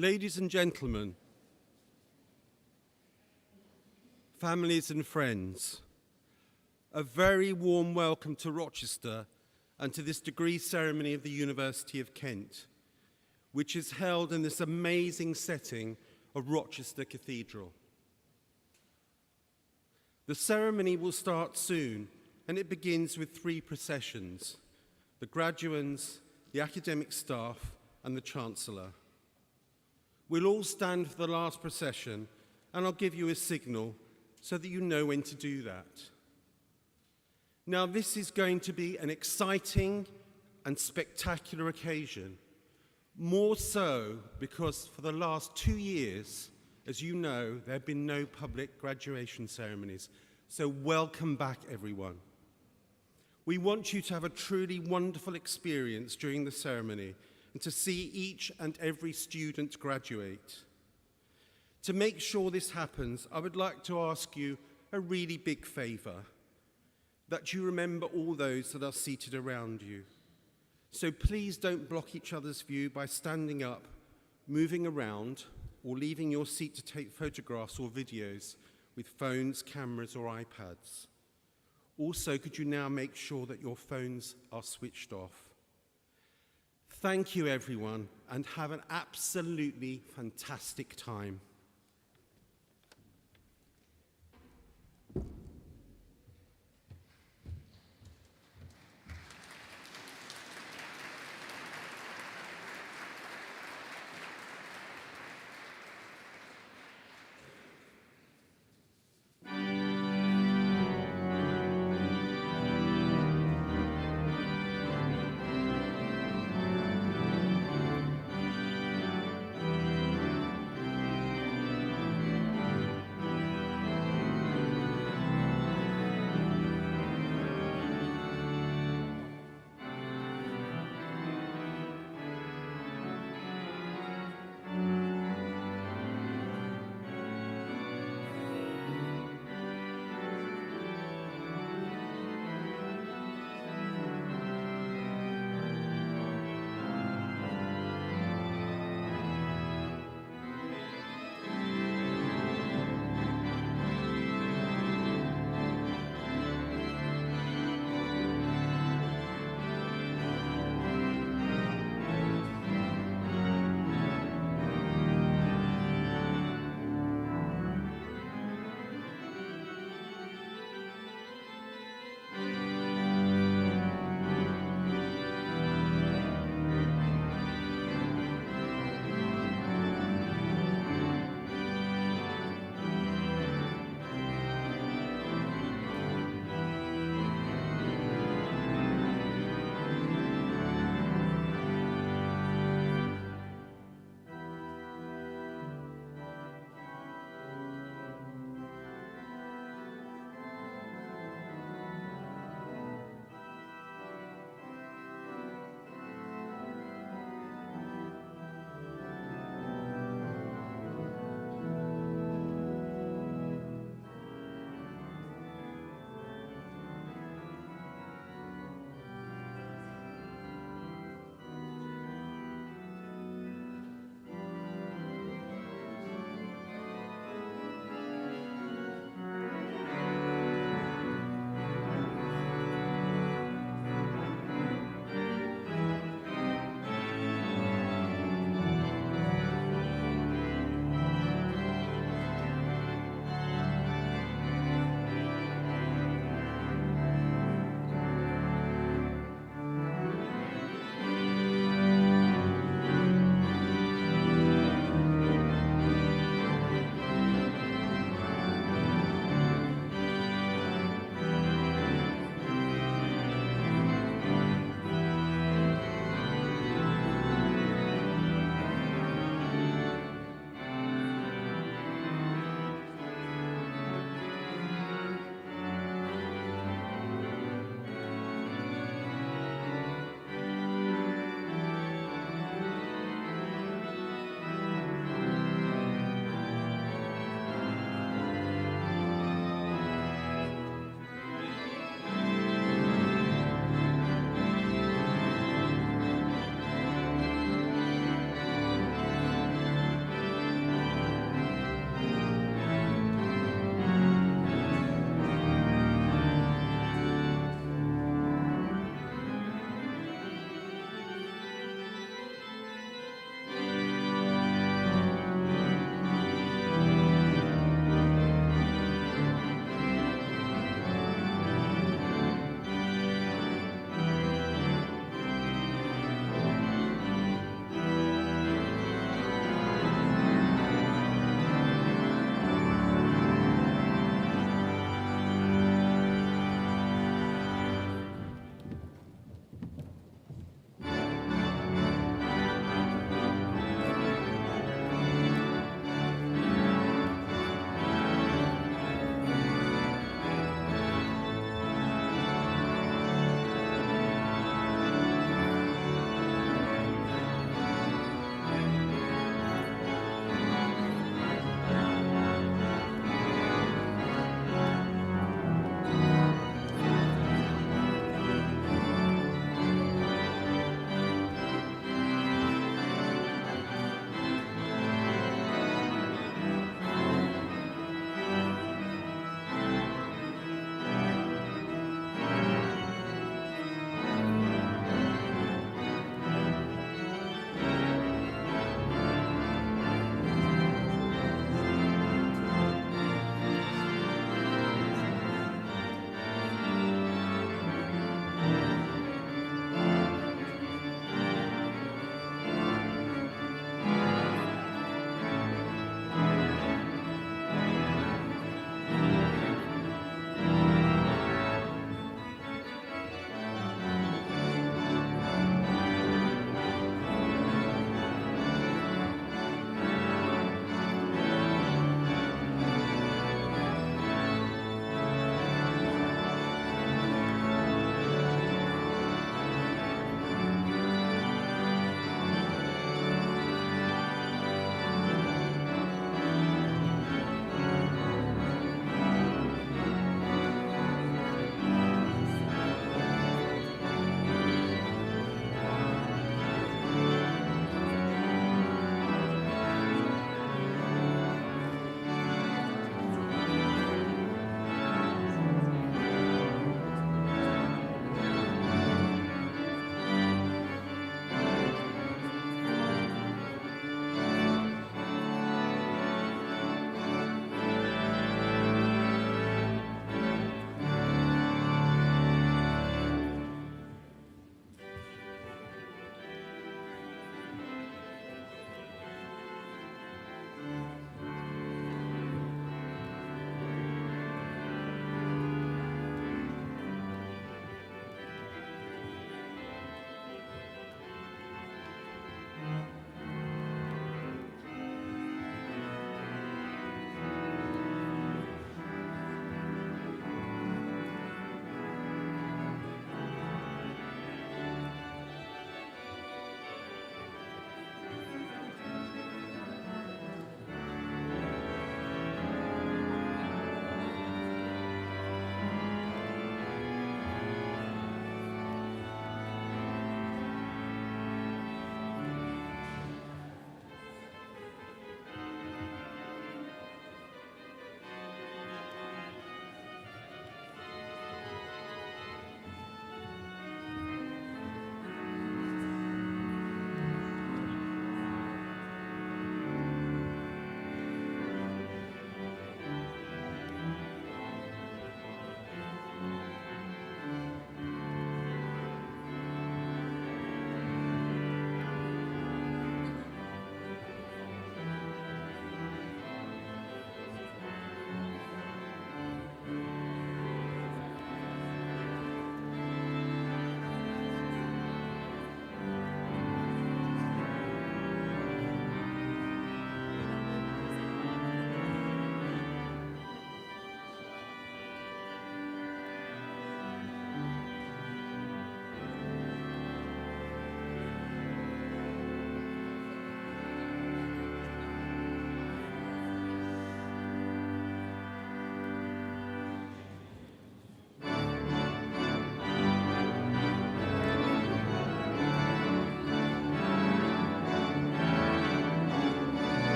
Ladies and gentlemen, families and friends, a very warm welcome to Rochester and to this degree ceremony of the University of Kent, which is held in this amazing setting of Rochester Cathedral. The ceremony will start soon, and it begins with 3 processions: the graduands, the academic staff, and the Chancellor. We'll all stand for the last procession, and I'll give you a signal so that you know when to do that. Now, this is going to be an exciting and spectacular occasion, more so because for the last 2 years, as you know, there have been no public graduation ceremonies. So welcome back, everyone. We want you to have a truly wonderful experience during the ceremony and to see each and every student graduate. To make sure this happens, I would like to ask you a really big favor, that you remember all those that are seated around you. So please don't block each other's view by standing up, moving around, or leaving your seat to take photographs or videos with phones, cameras, or iPads. Also, could you now make sure that your phones are switched off? Thank you, everyone, and have an absolutely fantastic time.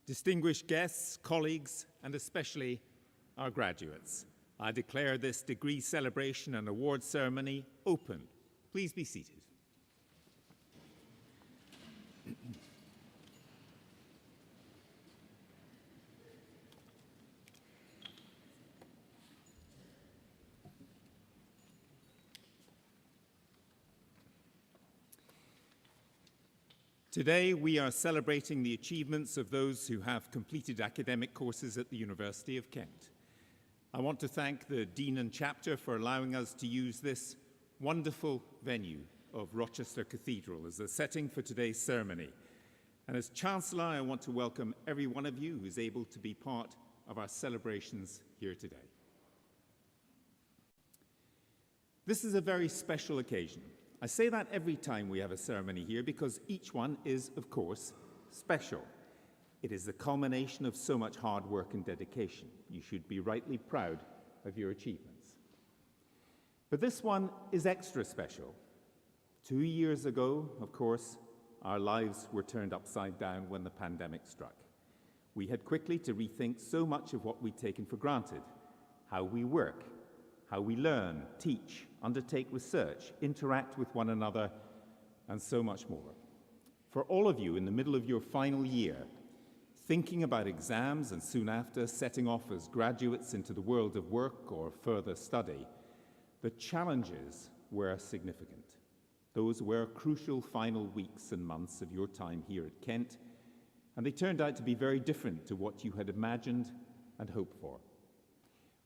Distinguished guests, colleagues, and especially our graduates, I declare this degree celebration and award ceremony open. Please be seated. Today, we are celebrating the achievements of those who have completed academic courses at the University of Kent. I want to thank the Dean and Chapter for allowing us to use this wonderful venue of Rochester Cathedral as a setting for today's ceremony. And as Chancellor, I want to welcome every one of you who's able to be part of our celebrations here today. This is a very special occasion. I say that every time we have a ceremony here because each one is, of course, special. It is the culmination of so much hard work and dedication. You should be rightly proud of your achievements. But this one is extra special. 2 years ago, of course, our lives were turned upside down when the pandemic struck. We had quickly to rethink so much of what we'd taken for granted: how we work, how we learn, teach, undertake research, interact with one another, and so much more. For all of you in the middle of your final year, thinking about exams and soon after setting off as graduates into the world of work or further study, the challenges were significant. Those were crucial final weeks and months of your time here at Kent, and they turned out to be very different to what you had imagined and hoped for.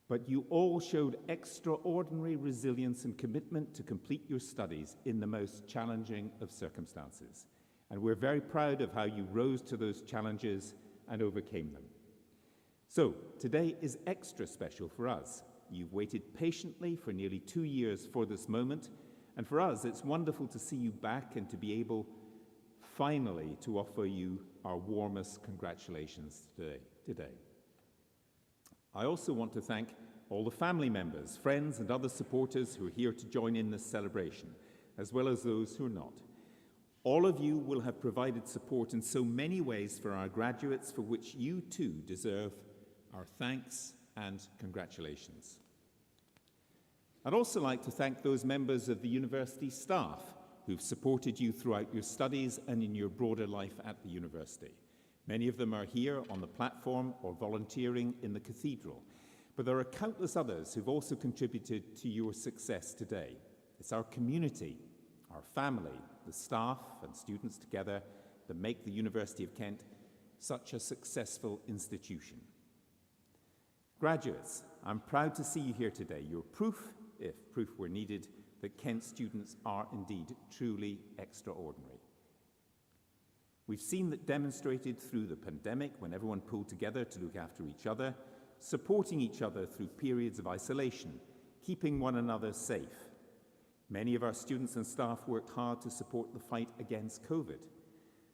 But you all showed extraordinary resilience and commitment to complete your studies in the most challenging of circumstances. And we're very proud of how you rose to those challenges and overcame them. So, today is extra special for us. You've waited patiently for nearly 2 years for this moment, and for us, it's wonderful to see you back and to be able, finally, to offer you our warmest congratulations today. I also want to thank all the family members, friends, and other supporters who are here to join in this celebration, as well as those who are not. All of you will have provided support in so many ways for our graduates, for which you too deserve our thanks and congratulations. I'd also like to thank those members of the university staff who've supported you throughout your studies and in your broader life at the university. Many of them are here on the platform or volunteering in the cathedral, but there are countless others who've also contributed to your success today. It's our community, our family, the staff and students together that make the University of Kent such a successful institution. Graduates, I'm proud to see you here today. You're proof, if proof were needed, that Kent students are indeed truly extraordinary. We've seen that demonstrated through the pandemic when everyone pulled together to look after each other, supporting each other through periods of isolation, keeping one another safe. Many of our students and staff worked hard to support the fight against COVID.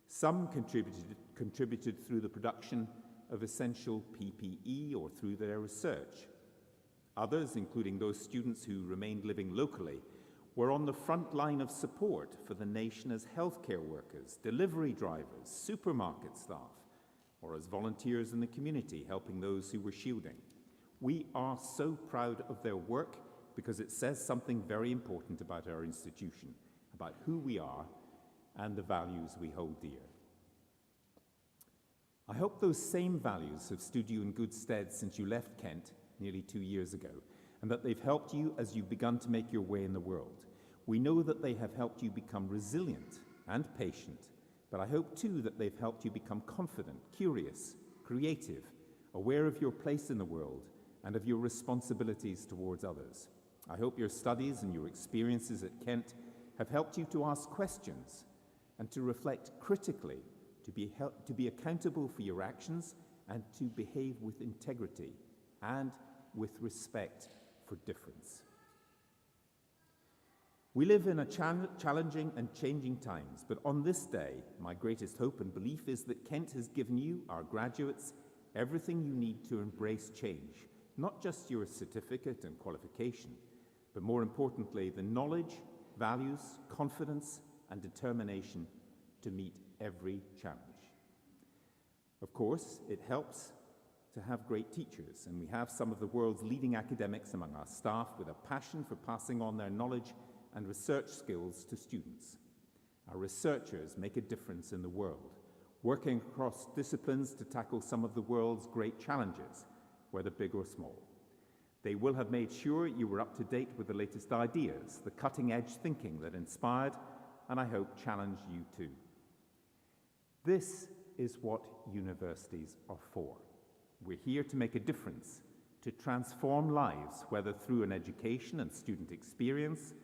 Some contributed through the production of essential PPE or through their research. Others, including those students who remained living locally, were on the front line of support for the nation as healthcare workers, delivery drivers, supermarket staff, or as volunteers in the community helping those who were shielding. We are so proud of their work because it says something very important about our institution, about who we are and the values we hold dear. I hope those same values have stood you in good stead since you left Kent nearly 2 years ago, and that they've helped you as you've begun to make your way in the world. We know that they have helped you become resilient and patient, but I hope too that they've helped you become confident, curious, creative, aware of your place in the world and of your responsibilities towards others. I hope your studies and your experiences at Kent have helped you to ask questions and to reflect critically, to be accountable for your actions and to behave with integrity and with respect for difference. We live in a challenging and changing times, but on this day, my greatest hope and belief is that Kent has given you, our graduates, everything you need to embrace change, not just your certificate and qualification, but more importantly, the knowledge, values, confidence, and determination to meet every challenge. Of course, it helps to have great teachers, and we have some of the world's leading academics among our staff with a passion for passing on their knowledge and research skills to students. Our researchers make a difference in the world, working across disciplines to tackle some of the world's great challenges, whether big or small. They will have made sure you were up to date with the latest ideas, the cutting-edge thinking that inspired, and I hope challenged you too. This is what universities are for. We're here to make a difference, to transform lives, whether through an education and student experience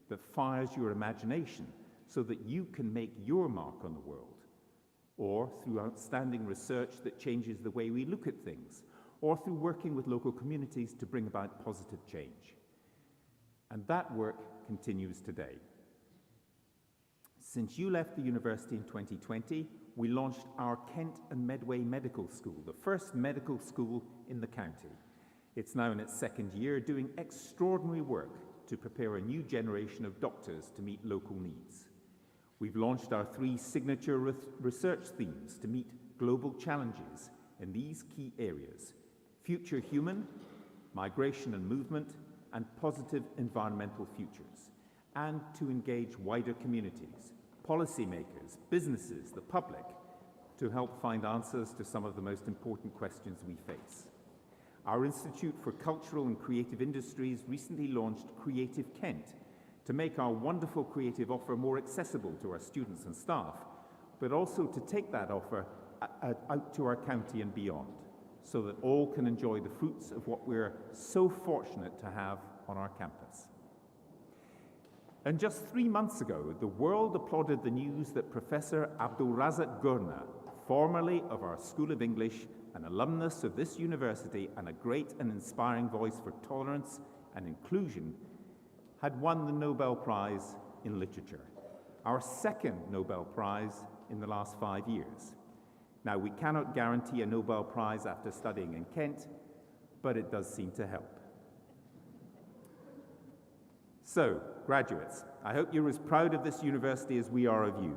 that fires your imagination so that you can make your mark on the world, or through outstanding research that changes the way we look at things, or through working with local communities to bring about positive change. And that work continues today. Since you left the university in 2020, we launched our Kent and Medway Medical School, the first medical school in the county. It's now in its second year, doing extraordinary work to prepare a new generation of doctors to meet local needs. We've launched our 3 signature research themes to meet global challenges in these key areas: future human, migration and movement, and positive environmental futures, and to engage wider communities, policymakers, businesses, the public, to help find answers to some of the most important questions we face. Our Institute for Cultural and Creative Industries recently launched Creative Kent to make our wonderful creative offer more accessible to our students and staff, but also to take that offer out to our county and beyond, so that all can enjoy the fruits of what we're so fortunate to have on our campus. And just 3 months ago, the world applauded the news that Professor Abdulrazak Gurna, formerly of our School of English, an alumnus of this university and a great and inspiring voice for tolerance and inclusion, had won the Nobel Prize in Literature, our second Nobel Prize in the last 5 years. Now, we cannot guarantee a Nobel Prize after studying in Kent, but it does seem to help. So, graduates, I hope you're as proud of this university as we are of you.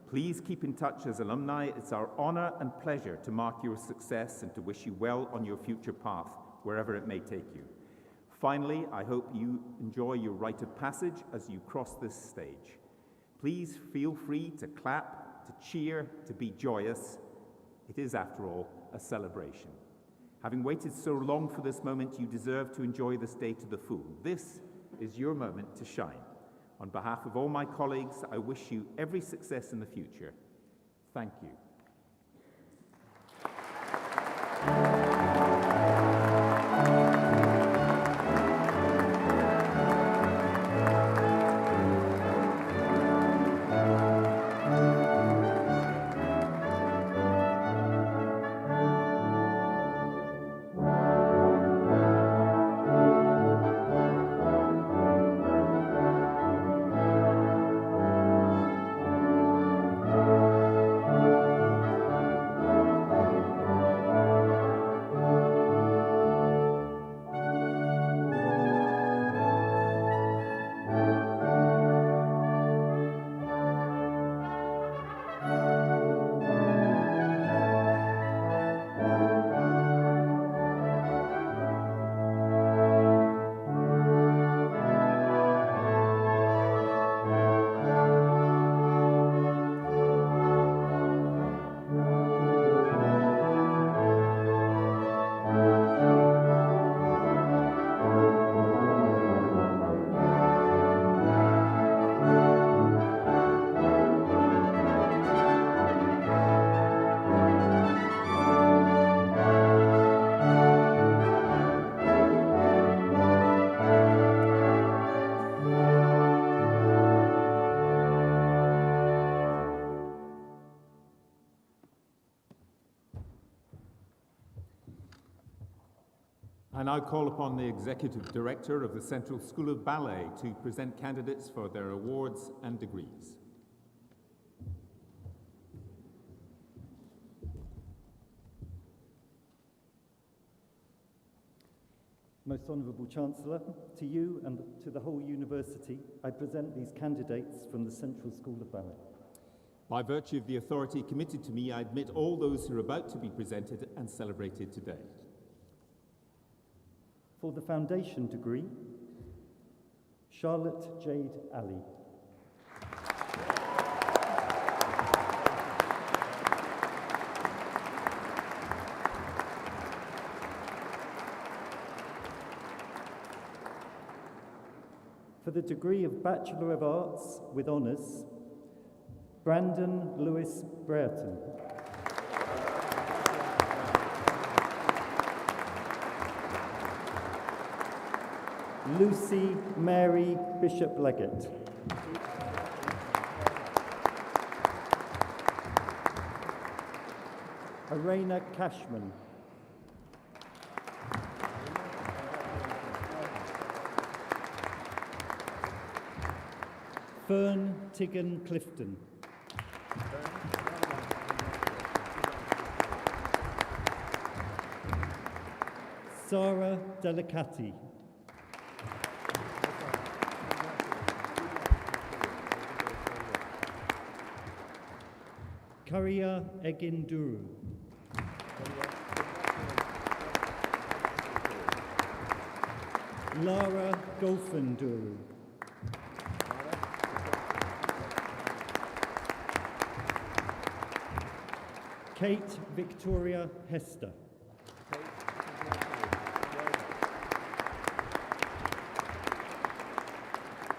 Please keep in touch as alumni. It's our honor and pleasure to mark your success and to wish you well on your future path, wherever it may take you. Finally, I hope you enjoy your rite of passage as you cross this stage. Please feel free to clap, to cheer, to be joyous. It is, after all, a celebration. Having waited so long for this moment, you deserve to enjoy this day to the full. This is your moment to shine. On behalf of all my colleagues, I wish you every success in the future. Thank you. I now call upon the Executive Director of the Central School of Ballet to present candidates for their awards and degrees. Most Honourable Chancellor, to you and to the whole university, I present these candidates from the Central School of Ballet. By virtue of the authority committed to me, I admit all those who are about to be presented and celebrated today. For the foundation degree, Charlotte Jade Ali. For the degree of Bachelor of Arts with Honours, Brandon Lewis Brereton. Lucy Mary Bishop-Leggett. Arena Cashman. Fern Tigan Clifton. Sarah Delicati. Karia Eginduru. Lara Golfenduru. Kate Victoria Hester.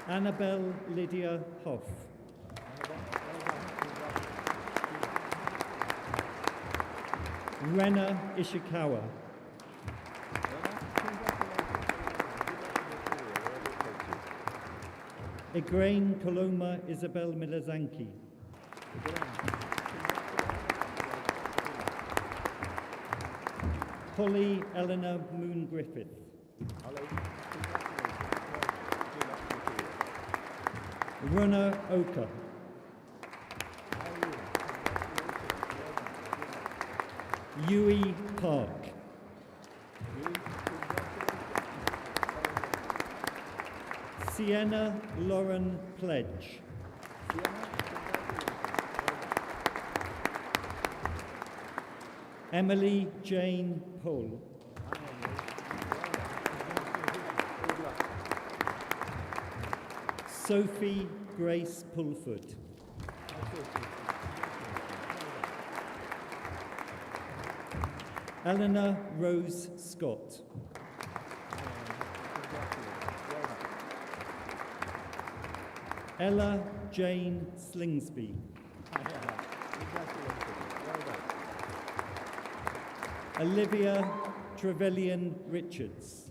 Annabelle Lydia Hoff. Rena Ishikawa. Igraine Koloma Isabel Milazanki. Holly Eleanor Moon Griffith. Runa Oka. Yui Park. Sienna Lauren Pledge. Emily Jane Pohl. Sophie Grace Pulford. Eleanor Rose Scott. Ella Jane Slingsby. Olivia Trevelyan Richards.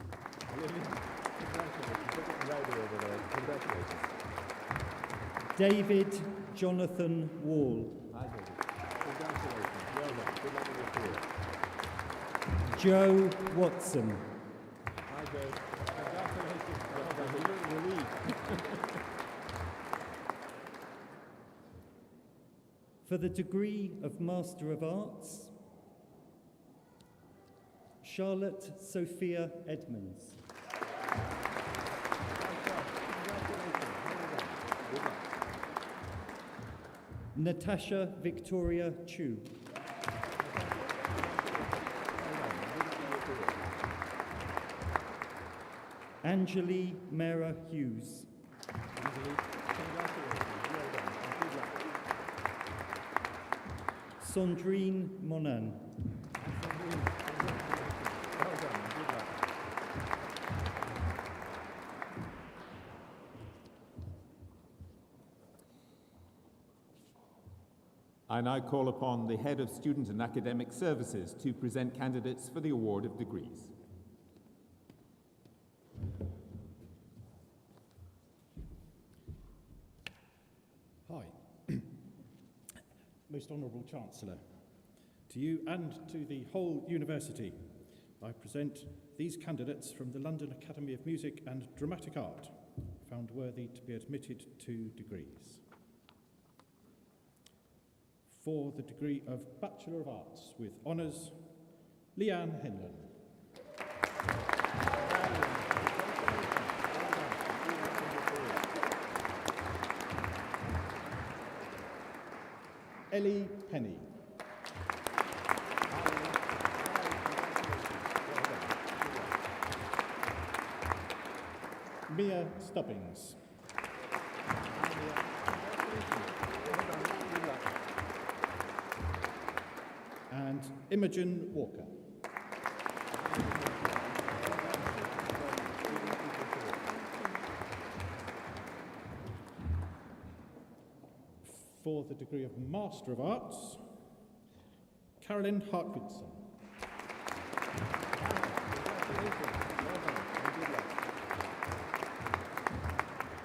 David Jonathan Wall. Joe Watson. For the degree of Master of Arts, Charlotte Sophia Edmonds. Natasha Victoria Chu. Angeli Mera Hughes. Sandrine Monan. I now call upon the Head of Student and Academic Services to present candidates for the award of degrees. Hi. Most Honourable Chancellor, to you and to the whole university, I present these candidates from the London Academy of Music and Dramatic Art, found worthy to be admitted to degrees. For the degree of Bachelor of Arts with Honours, Leanne Henlon. Ellie Penny. Mia Stubbings. And Imogen Walker. For the degree of Master of Arts, Carolyn Hartwidson.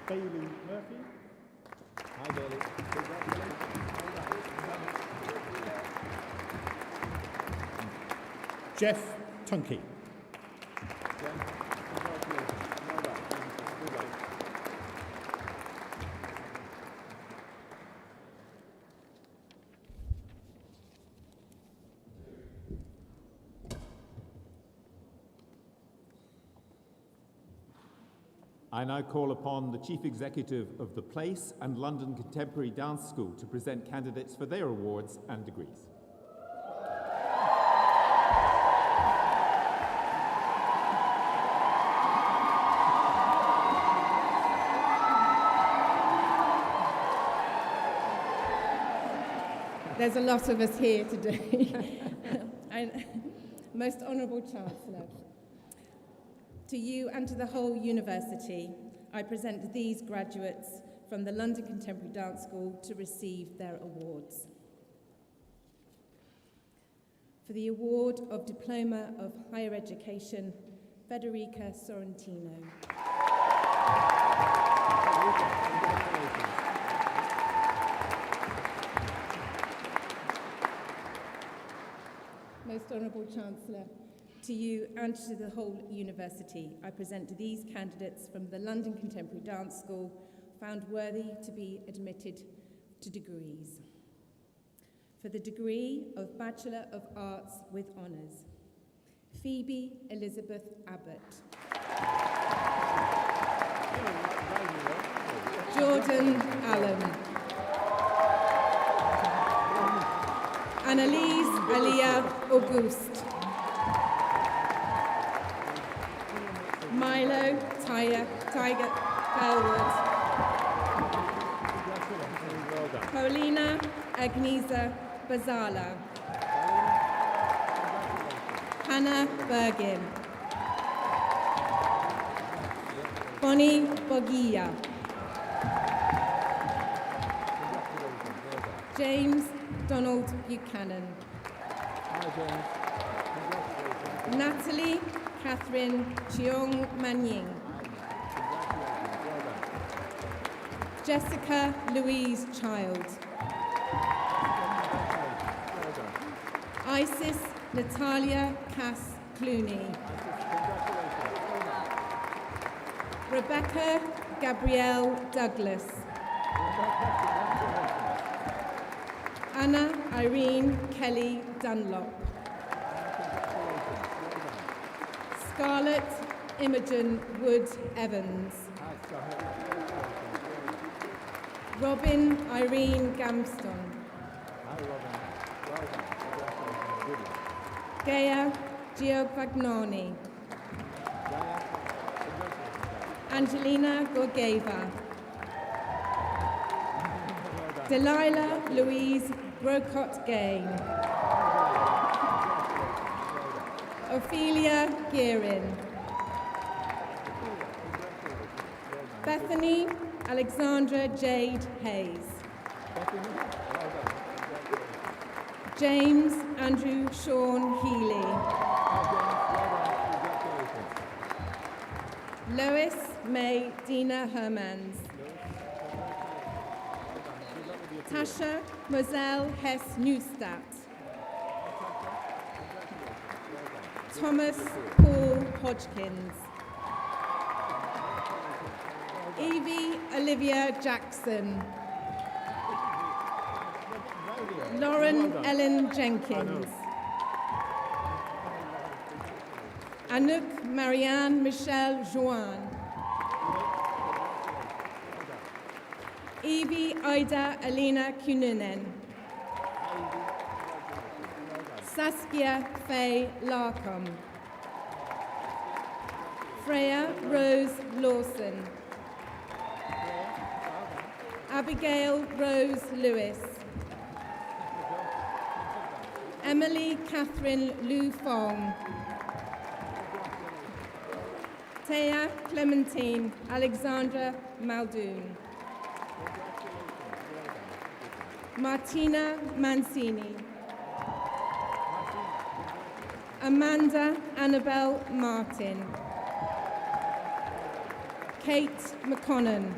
Bailey Murphy. Hi, Bailey. Jeff Tunkey. I now call upon the Chief Executive of the Place and London Contemporary Dance School to present candidates for their awards and degrees. There's a lot of us here today. Most Honourable Chancellor, to you and to the whole university, I present these graduates from the London Contemporary Dance School to receive their awards. For the award of Diploma of Higher Education, Federica Sorrentino. Most Honourable Chancellor, to you and to the whole university, I present these candidates from the London Contemporary Dance School found worthy to be admitted to degrees. For the degree of Bachelor of Arts with Honours, Phoebe Elizabeth Abbott. Jordan Allen. Annalise Aliyah Auguste. Milo Tiger Bellwood. Paulina Agnieszka Bazala. Hannah Bergin. Bonnie Bogia. James Donald Buchanan. Natalie Catherine Cheong Manying. Jessica Louise Child. Isis Natalia Cass Clooney. Rebecca Gabrielle Douglas. Anna Irene Kelly Dunlop. Scarlett Imogen Wood Evans. Robin Irene Gamston. Gaia Giovagnoni. Angelina Gorgeva. Delilah Louise Brocott Gain. Ophelia Gearin. Bethany Alexandra Jade Hayes. James Andrew Sean Healy. Lois May Dina Hermans. Tasha Moselle Hess Neustadt. Thomas Paul Hodgkins. Evie Olivia Jackson. Lauren Ellen Jenkins. Anouk Marianne Michelle Joanne. Evie Ida Alina Kuninen. Saskia Faye Larcombe. Freya Rose Lawson. Abigail Rose Lewis. Emily Catherine Lu Fong. Thea Clementine Alexandra Muldoon. Martina Mancini. Amanda Annabelle Martin. Kate McConnon.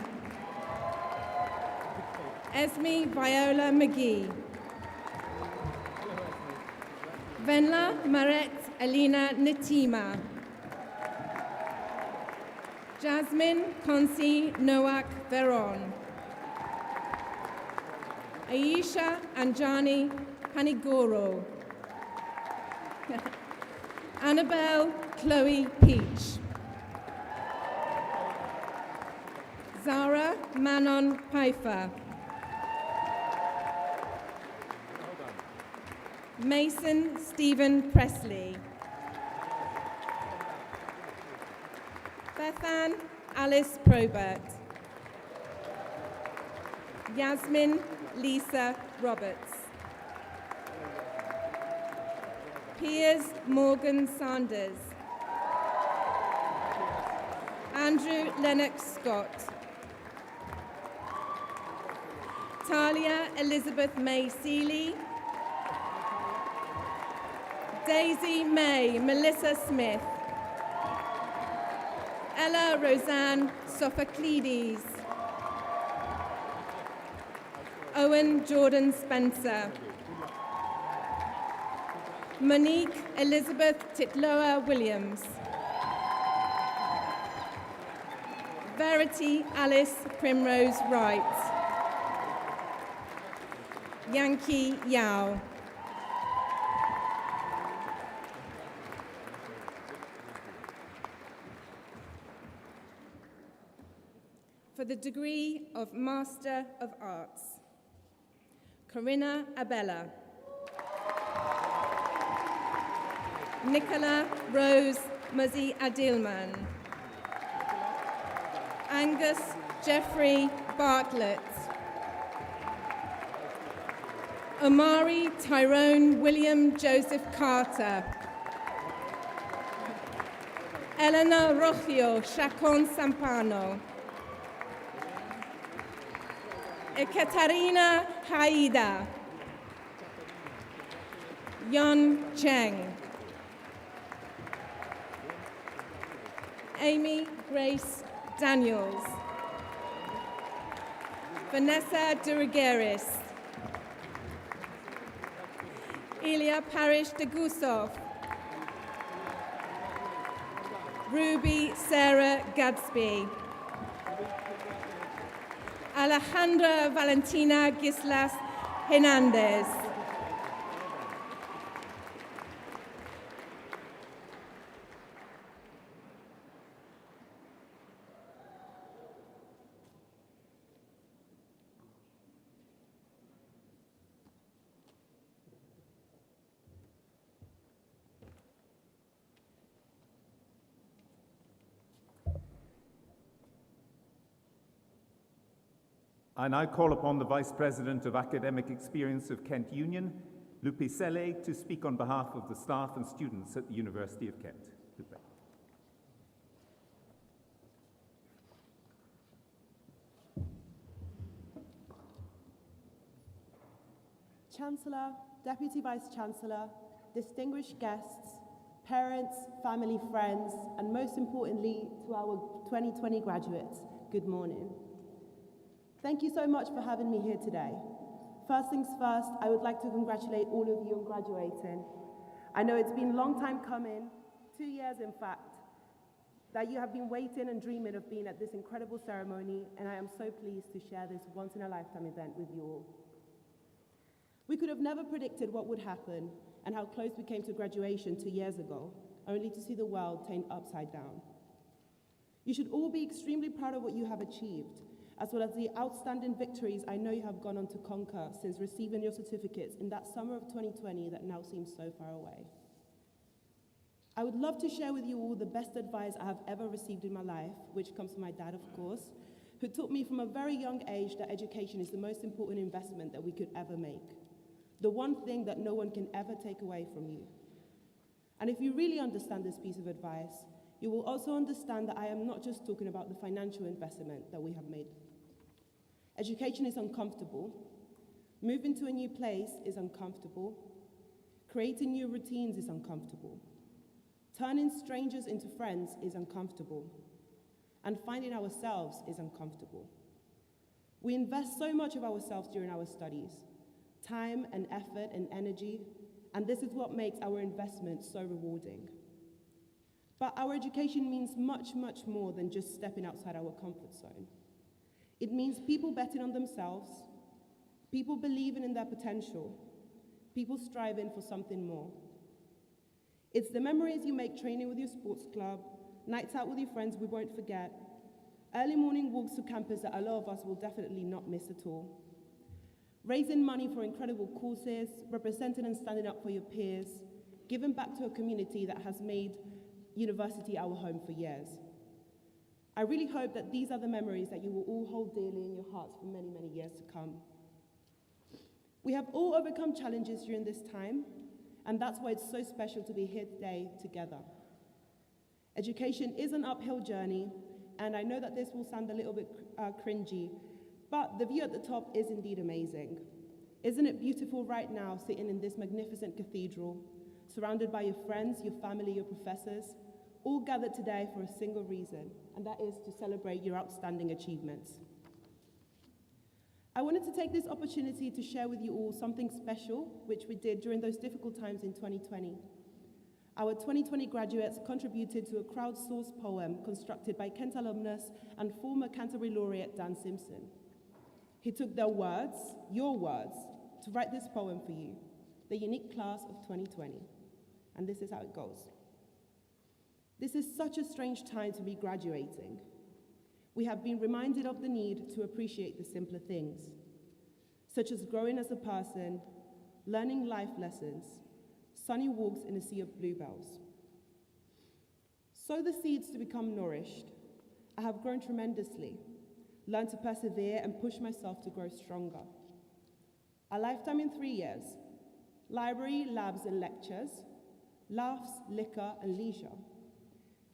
Esme Viola McGee. Venla Maret Elena Nitima. Jasmine Konsi Noak Veron. Aisha Anjani Panigoro. Annabelle Chloe Peach. Zara Manon Pfeiffer. Mason Stephen Presley. Bethan Alice Probert. Yasmin Lisa Roberts. Piers Morgan Sanders. Andrew Lennox Scott. Talia Elizabeth May Seeley. Daisy May Melissa Smith. Ella Roseanne Sophocledes. Owen Jordan Spencer. Monique Elizabeth Titloa Williams. Verity Alice Primrose Wright. Yankee Yao. For the degree of Master of Arts, Corinna Abella. Nicola Rose Muzzy Adilman. Angus Jeffrey Bartlett. Omari Tyrone William Joseph Carter. Elena Rocio Chacon Sampano. Ekaterina Haida. Yun Cheng. Amy Grace Daniels. Vanessa Durigeris. Ilya Parish de Gusov. Ruby Sarah Gadsby. Alejandra Valentina Gislas Hernandez. I now call upon the Vice President of Academic Experience of Kent Union, Lupe Selle, to speak on behalf of the staff and students at the University of Kent. Lupe. Chancellor, Deputy Vice-Chancellor, distinguished guests, parents, family, friends, and most importantly, to our 2020 graduates, good morning. Thank you so much for having me here today. First things first, I would like to congratulate all of you on graduating. I know it's been a long time coming, 2 years in fact, that you have been waiting and dreaming of being at this incredible ceremony, and I am so pleased to share this once-in-a-lifetime event with you all. We could have never predicted what would happen and how close we came to graduation 2 years ago, only to see the world turned upside down. You should all be extremely proud of what you have achieved, as well as the outstanding victories I know you have gone on to conquer since receiving your certificates in that summer of 2020 that now seems so far away. I would love to share with you all the best advice I have ever received in my life, which comes from my dad, of course, who taught me from a very young age that education is the most important investment that we could ever make, the one thing that no one can ever take away from you. And if you really understand this piece of advice, you will also understand that I am not just talking about the financial investment that we have made. Education is uncomfortable. Moving to a new place is uncomfortable. Creating new routines is uncomfortable. Turning strangers into friends is uncomfortable. And finding ourselves is uncomfortable. We invest so much of ourselves during our studies, time and effort and energy, and this is what makes our investment so rewarding. But our education means much, much more than just stepping outside our comfort zone. It means people betting on themselves, people believing in their potential, people striving for something more. It's the memories you make training with your sports club, nights out with your friends we won't forget, early morning walks to campus that a lot of us will definitely not miss at all, raising money for incredible causes, representing and standing up for your peers, giving back to a community that has made university our home for years. I really hope that these are the memories that you will all hold dearly in your hearts for many, many years to come. We have all overcome challenges during this time, and that's why it's so special to be here today together. Education is an uphill journey, and I know that this will sound a little bit cringy, but the view at the top is indeed amazing. Isn't it beautiful right now, sitting in this magnificent cathedral, surrounded by your friends, your family, your professors, all gathered today for a single reason, and that is to celebrate your outstanding achievements. I wanted to take this opportunity to share with you all something special, which we did during those difficult times in 2020. Our 2020 graduates contributed to a crowdsourced poem constructed by Kent alumnus and former Canterbury laureate Dan Simpson. He took their words, your words, to write this poem for you, the unique class of 2020. And this is how it goes. This is such a strange time to be graduating. We have been reminded of the need to appreciate the simpler things, such as growing as a person, learning life lessons, sunny walks in a sea of bluebells. Sow the seeds to become nourished. I have grown tremendously, learned to persevere and push myself to grow stronger. A lifetime in 3 years, library, labs and lectures, laughs, liquor and leisure.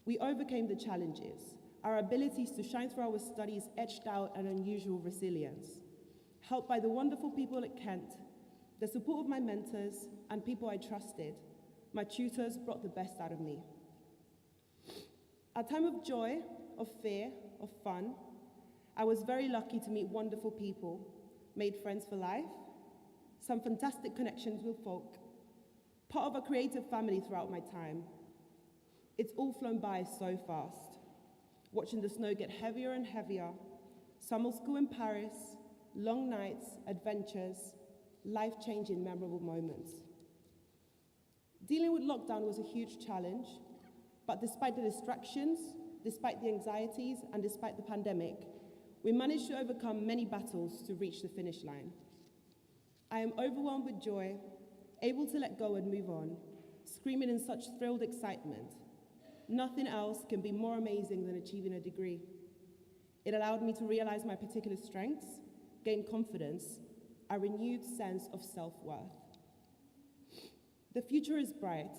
We overcame the challenges. Our abilities to shine through our studies etched out an unusual resilience. Helped by the wonderful people at Kent, the support of my mentors and people I trusted, my tutors brought the best out of me. A time of joy, of fear, of fun, I was very lucky to meet wonderful people, made friends for life, some fantastic connections with folk, part of a creative family throughout my time. It's all flown by so fast. Watching the snow get heavier and heavier, summer school in Paris, long nights, adventures, life-changing, memorable moments. Dealing with lockdown was a huge challenge, but despite the distractions, despite the anxieties, and despite the pandemic, we managed to overcome many battles to reach the finish line. I am overwhelmed with joy, able to let go and move on, screaming in such thrilled excitement. Nothing else can be more amazing than achieving a degree. It allowed me to realize my particular strengths, gain confidence, a renewed sense of self-worth. The future is bright,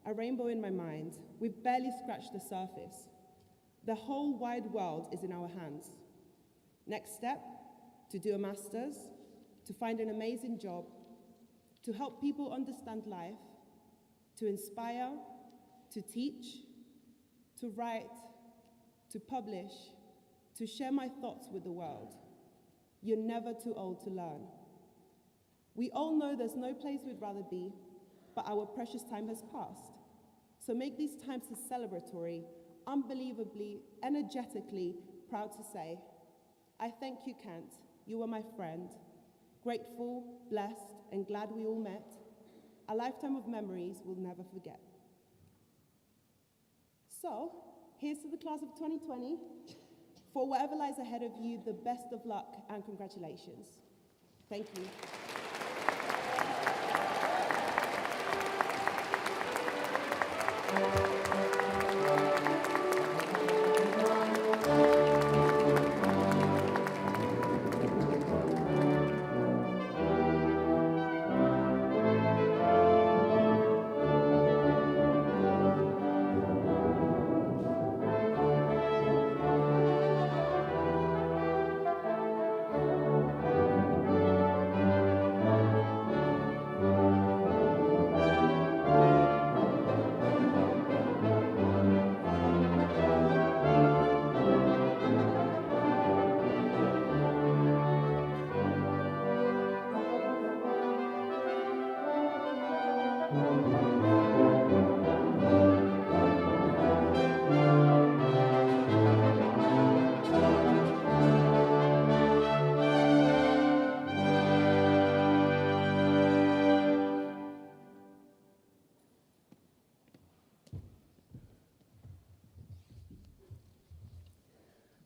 a rainbow in my mind. We've barely scratched the surface. The whole wide world is in our hands. Next step, to do a master's, to find an amazing job, to help people understand life, to inspire, to teach, to write, to publish, to share my thoughts with the world. You're never too old to learn. We all know there's no place we'd rather be, but our precious time has passed. So make these times celebratory, unbelievably, energetically proud to say, I thank you, Kent. You were my friend. Grateful, blessed, and glad we all met. A lifetime of memories we'll never forget. So, here's to the class of 2020. For whatever lies ahead of you, the best of luck and congratulations. Thank you.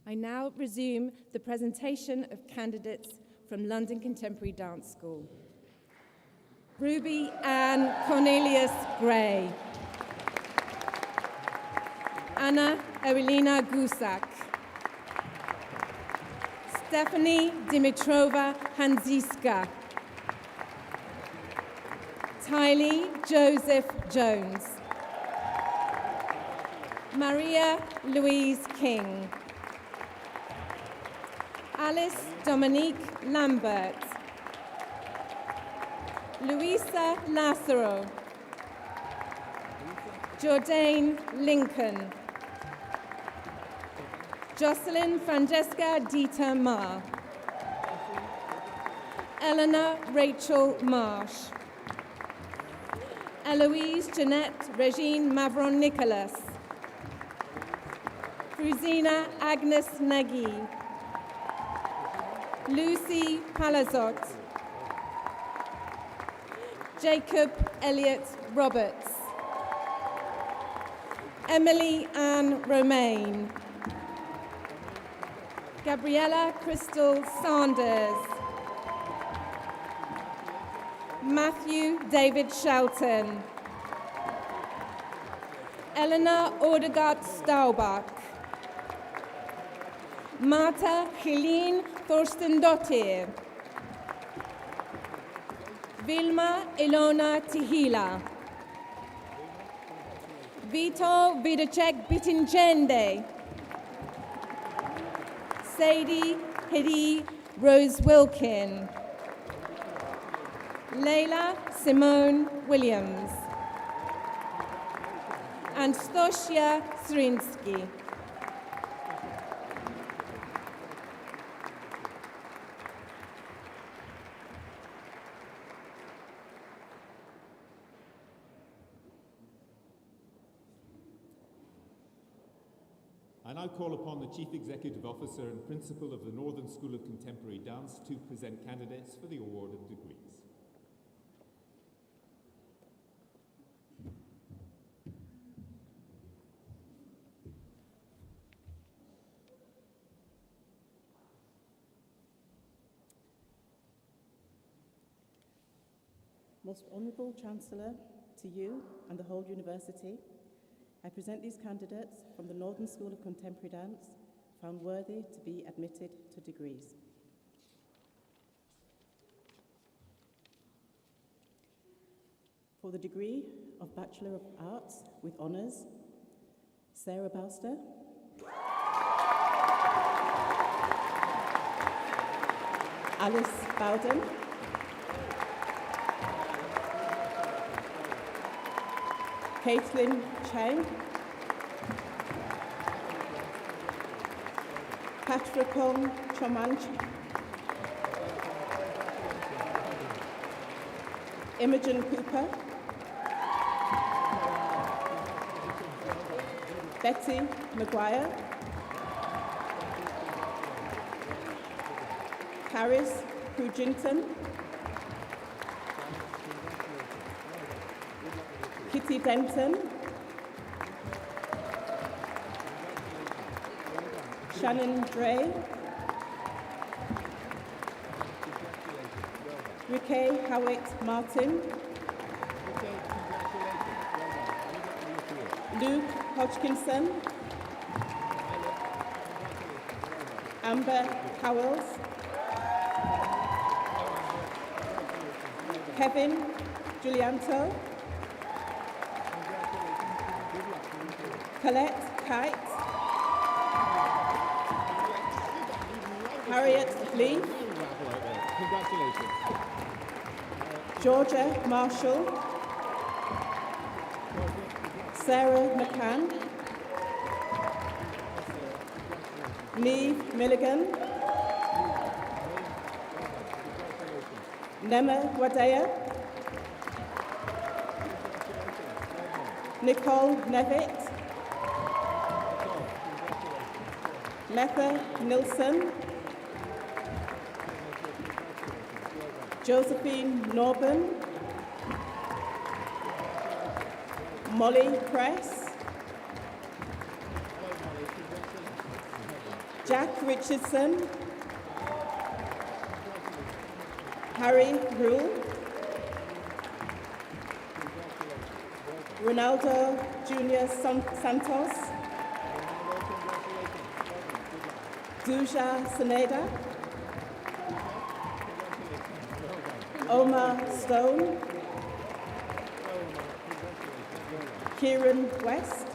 I now resume the presentation of candidates from London Contemporary Dance School. Ruby Ann Cornelius Gray. Anna Ewelina Gusak. Stephanie Dimitrova Hanziska. Tylee Joseph Jones. Maria Louise King. Alice Dominique Lambert. Luisa Lazaro. Jordaine Lincoln. Jocelyn Francesca Dieter Ma. Eleanor Rachel Marsh. Eloise Jeanette Regine Mavron Nicholas. Fruzina Agnes Nagy. Lucy Palazot. Jacob Elliott Roberts. Emily Ann Romaine. Gabriella Crystal Sanders. Matthew David Shelton. Eleanor Ordegard Staubach. Marta Helene Thorstendottir. Vilma Ilona Tihila. Vito Vidacek Bitingende. Sadie Hidi Rose Wilkin. Leila Simone Williams. And Stosia Srinsky. I now call upon the Chief Executive Officer and Principal of the Northern School of Contemporary Dance to present candidates for the award of degrees. Most Honourable Chancellor, to you and the whole University, I present these candidates from the Northern School of Contemporary Dance, found worthy to be admitted to degrees. For the degree of Bachelor of Arts with Honours, Sarah Bowster. Alice Bowden. Caitlin Chang. Patricom Chomanch. Imogen Cooper. Betty Maguire. Caris Crugington. Kitty Denton. Shannon Dre, Ricky Howitt Martin, Luke Hodgkinson, Amber Howells, Kevin Giulianto, Colette Kite, Harriet Lee, Georgia Marshall, Sarah McCann, Neve Milligan, Nema Wadea, Nicole Nevitt, Metha Nilsson, Josephine Norban, Molly Press, Jack Richardson, Harry Rule, Ronaldo Junior Santos, Duja Seneda, Omar Stone, Kieran West,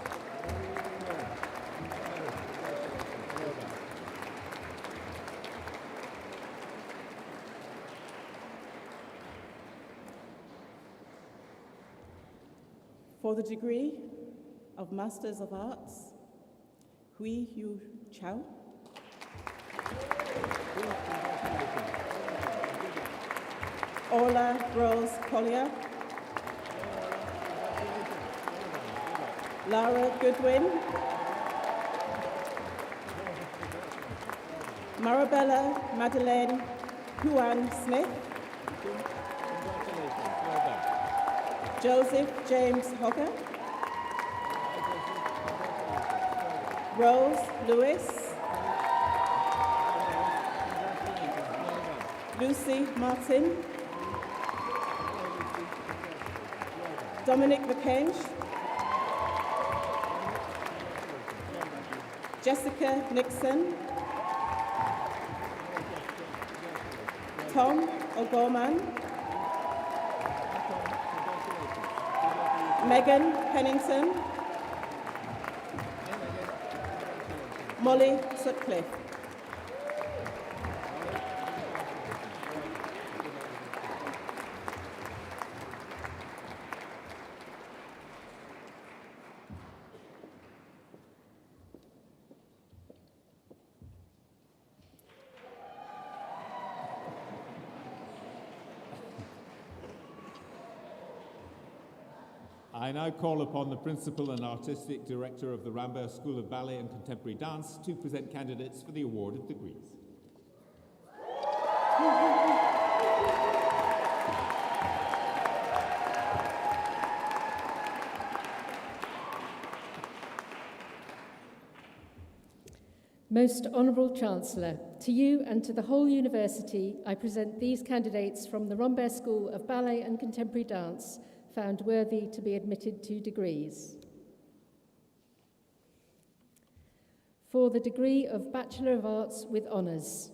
for the degree of Masters of Arts, Hui Yu Chao, Orla Rose Collier, Lara Goodwin, Marabella Madeleine Huan Smith, Joseph James Hogger, Rose Lewis, Lucy Martin, Dominic McKenzie, Jessica Nixon, Tom O'Gorman, Megan Pennington, Molly Sutcliffe. I now call upon the Principal and Artistic Director of the Rambert School of Ballet and Contemporary Dance to present candidates for the award of degrees. Most Honourable Chancellor, to you and to the whole University, I present these candidates from the Rambert School of Ballet and Contemporary Dance, found worthy to be admitted to degrees. For the degree of Bachelor of Arts with Honours,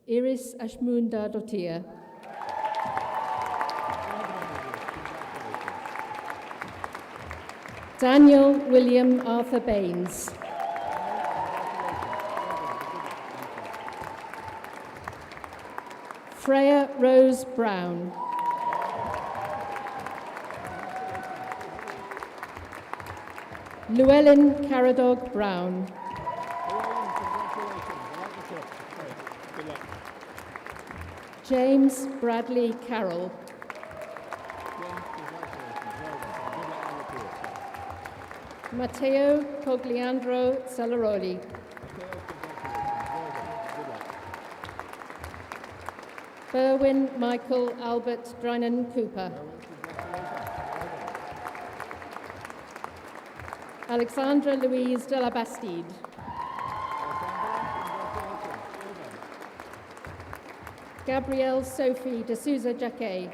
Iris Ashmunda Dottir, Daniel William Arthur Baines, Freya Rose Brown, Llewellyn Caradog Brown, James Bradley Carroll, Matteo Cogliandro Salaroli, Berwyn Michael Albert Drynan Cooper, Alexandra Louise de la Bastide, Gabrielle Sophie de Souza Jacquet.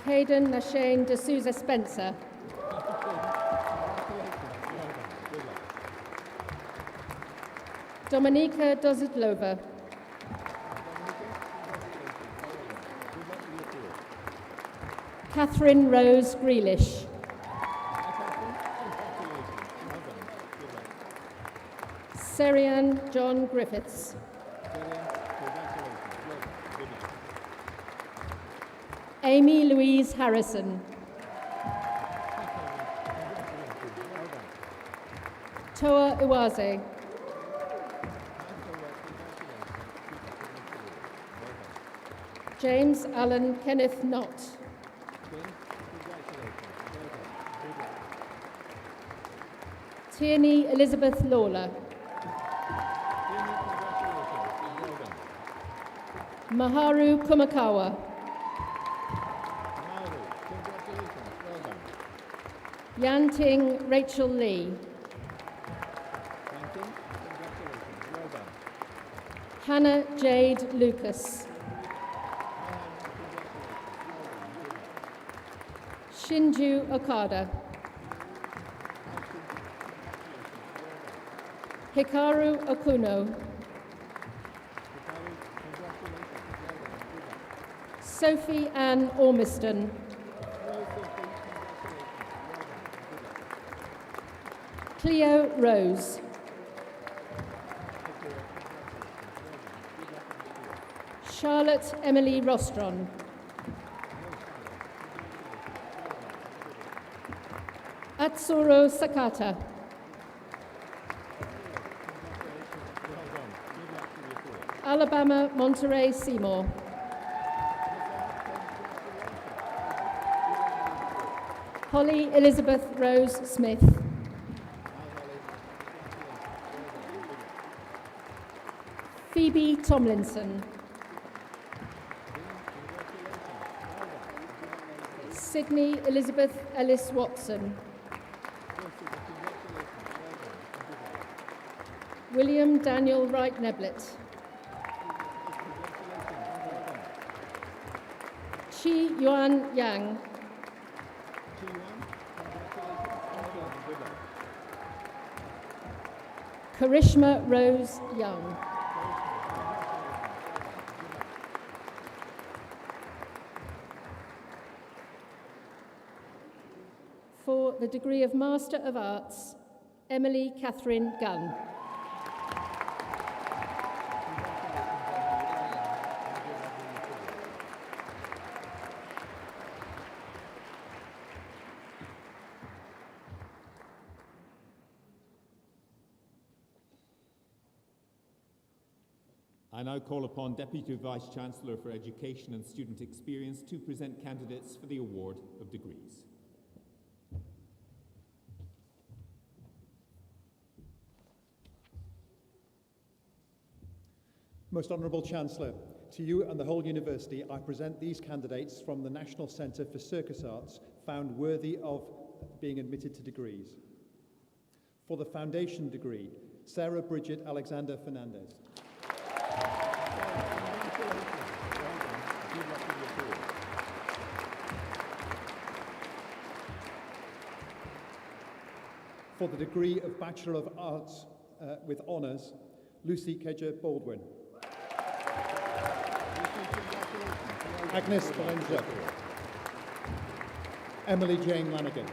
Hayden Nashane de Souza Spencer. Dominika Dozidlova. Catherine Rose Grealish. Serian John Griffiths. Amy Louise Harrison. Toa Iwaze. James Allen Kenneth Knott. Tierney Elizabeth Lawler. Maharu Kumakawa. Yanting Rachel Lee. Hannah Jade Lucas. Shinju Okada. Hikaru Okuno. Sophie Ann Ormiston. Cleo Rose. Charlotte Emily Rostron. Atsuro Sakata. Alabama Monterey Seymour. Holly Elizabeth Rose Smith. Phoebe Tomlinson. Sydney Elizabeth Ellis Watson. William Daniel Wright Neblett. Chi Yuan Yang. Karishma Rose Young. For the degree of Master of Arts, Emily Catherine Gunn. I now call upon Deputy Vice-Chancellor for Education and Student Experience to present candidates for the award of degrees. Most Honourable Chancellor, to you and the whole University, I present these candidates from the National Centre for Circus Arts found worthy of being admitted to degrees. For the foundation degree, Sarah Bridget Alexander Fernandez. For the degree of Bachelor of Arts with Honours, Lucy Kedger Baldwin. Agnes Belenja. Emily Jane Lanigan.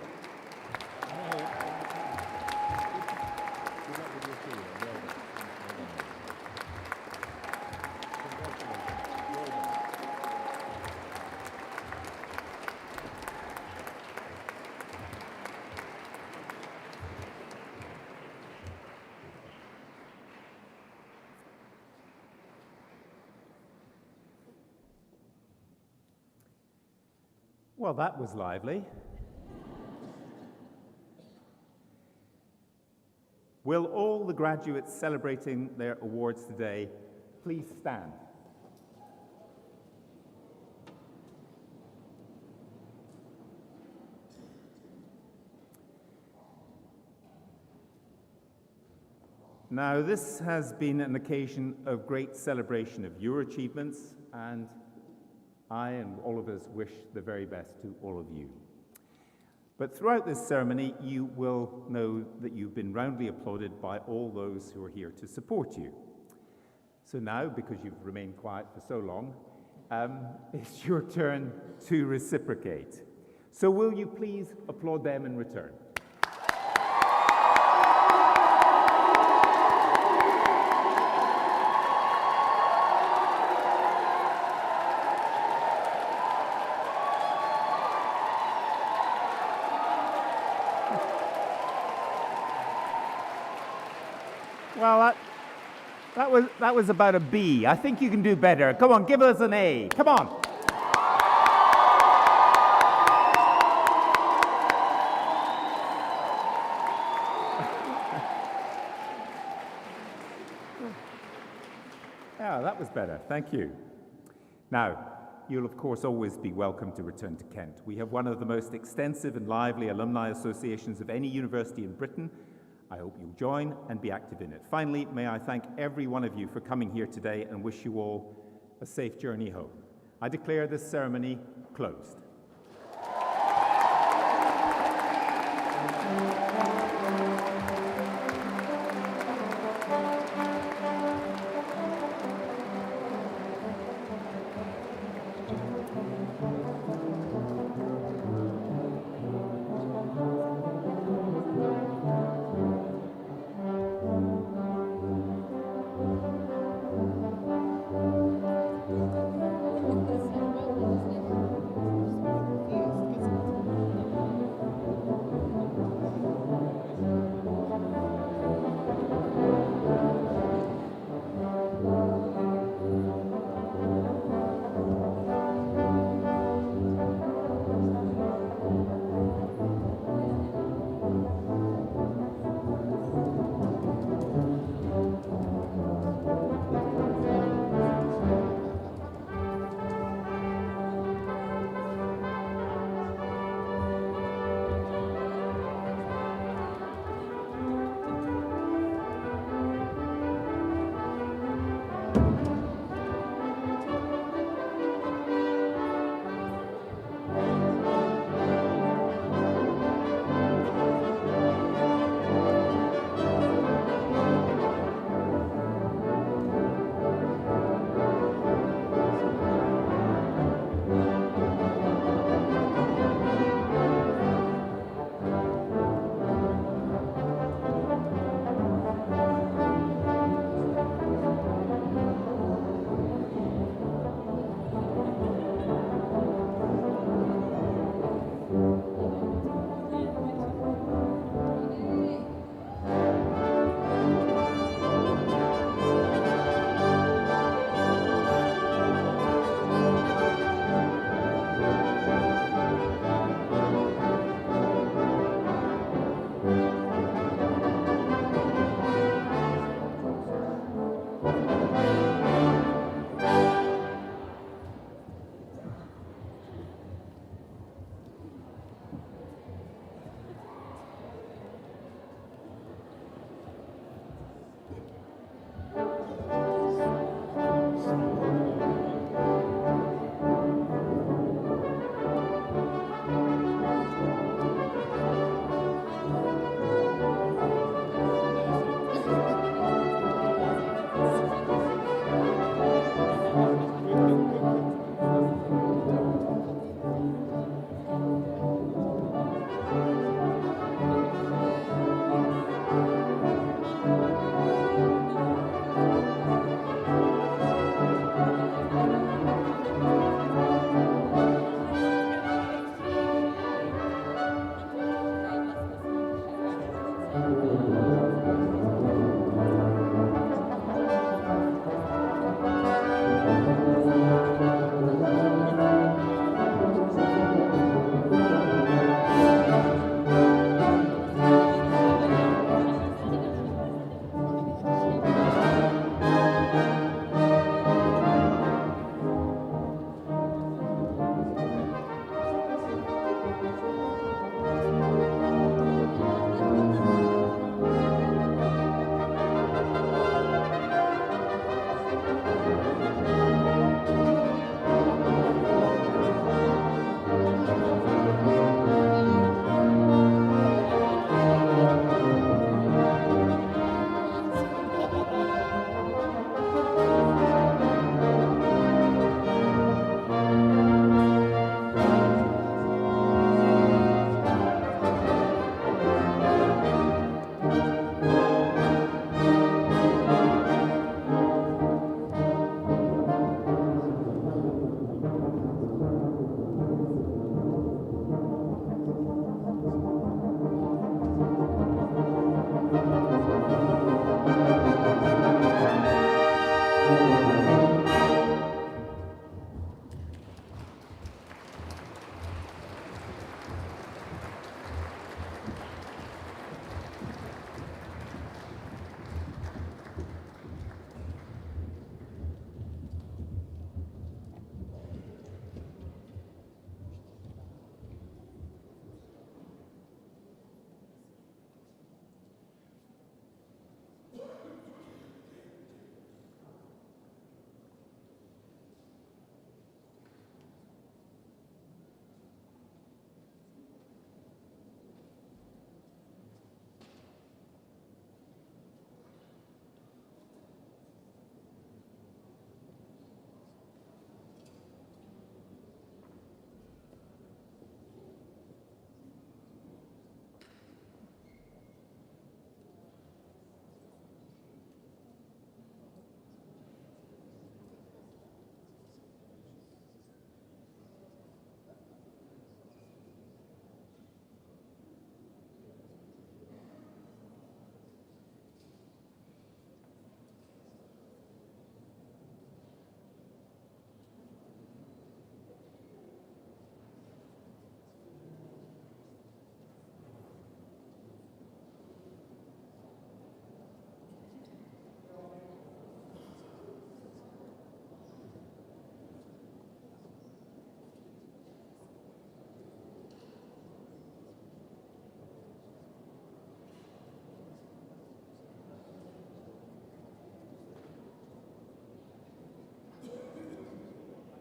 Well, that was lively. Will all the graduates celebrating their awards today please stand? Now, this has been an occasion of great celebration of your achievements, and I and all of us wish the very best to all of you. But throughout this ceremony, you will know that you've been roundly applauded by all those who are here to support you. So now, because you've remained quiet for so long, it's your turn to reciprocate. So will you please applaud them in return? Well, that was about a B. I think you can do better. Come on, give us an A. Come on. Yeah, that was better. Thank you. Now, you'll of course always be welcome to return to Kent. We have one of the most extensive and lively alumni associations of any university in Britain. I hope you'll join and be active in it. Finally, may I thank every one of you for coming here today and wish you all a safe journey home. I declare this ceremony closed.